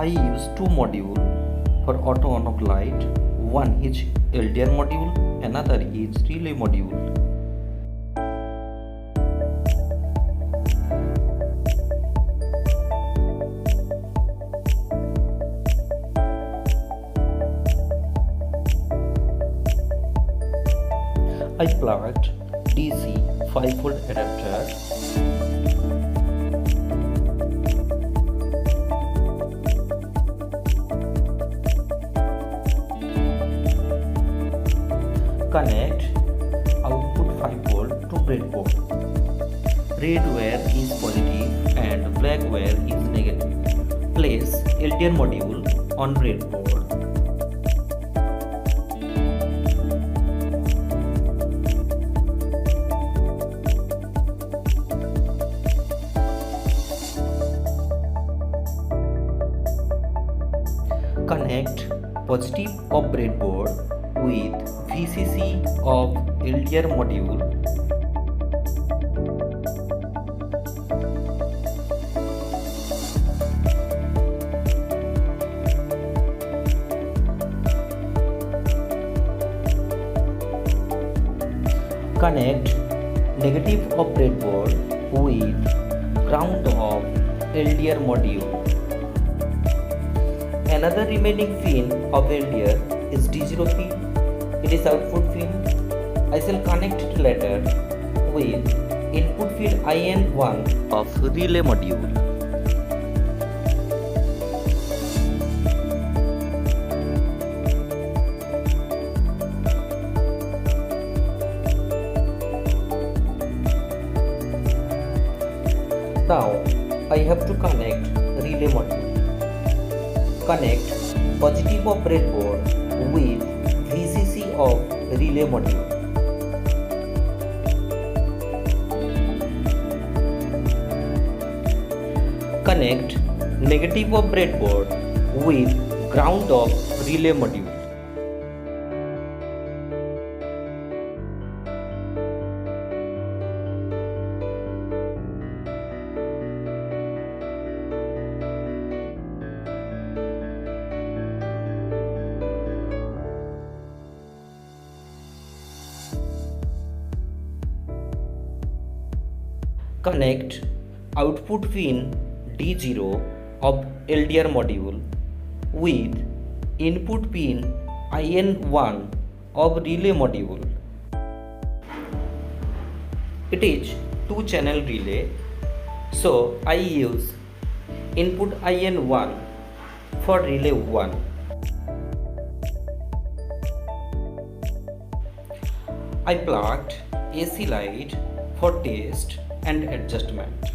I use two modules for auto on-off light. One is LDR module, another is relay module. I plugged DC 5V adapter. Connect output 5V to breadboard. Red wire is positive and black wire is negative. Place LDR module on breadboard. Connect positive of breadboard with VCC of LDR module. Connect negative of breadboard with ground of LDR module. Another remaining pin of LDR is D0 pin. It is output pin. I shall connect it later with input pin IN1 of relay module. Now I have to connect relay module. Connect positive of breadboard with VCC of relay module. Connect negative of breadboard with ground of relay module. Connect output pin D0 of LDR module with input pin IN1 of relay module. It is two channel relay, so I use input IN1 for relay 1. I plugged AC light for test and adjustment.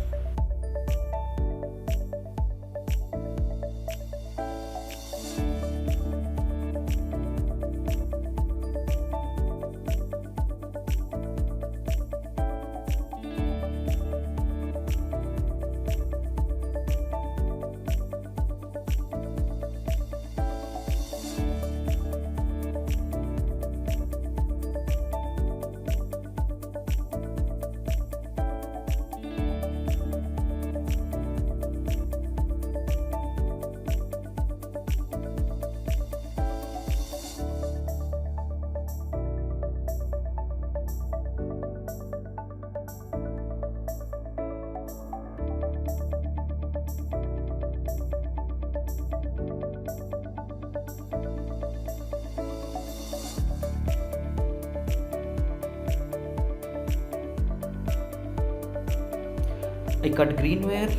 I cut green wire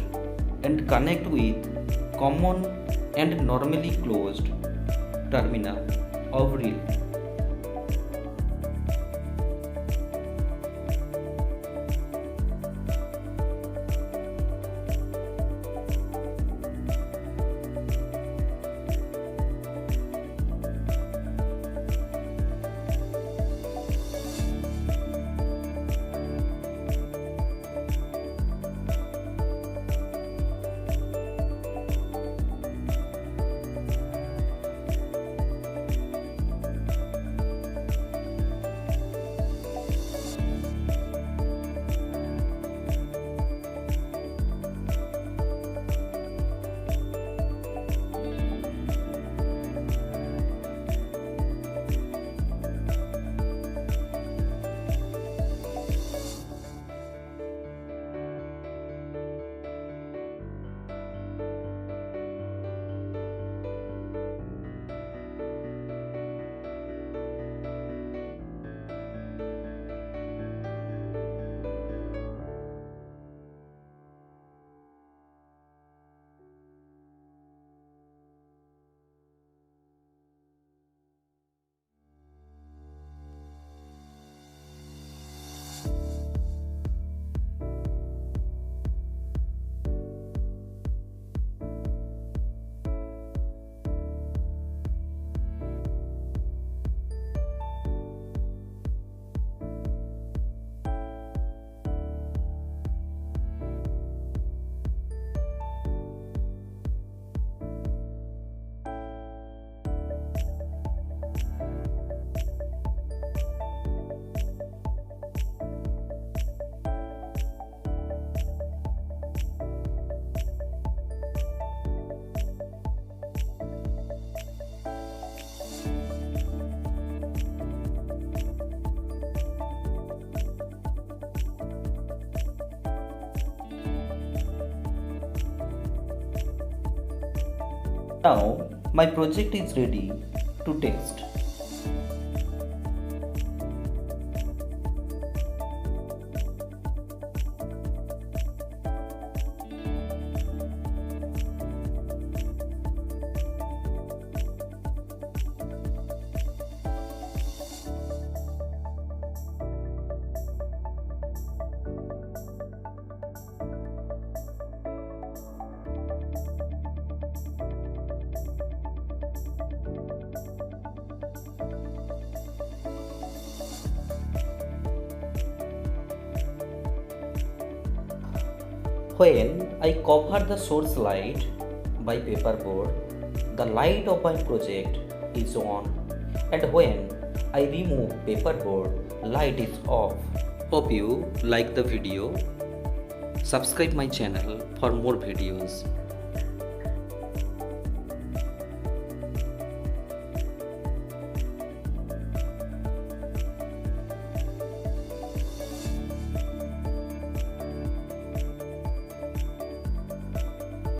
and connect with common and normally closed terminal of relay. Now my project is ready to test. When I cover the source light by paperboard, the light of my project is on, and when I remove paperboard, light is off. Hope you like the video. Subscribe my channel for more videos.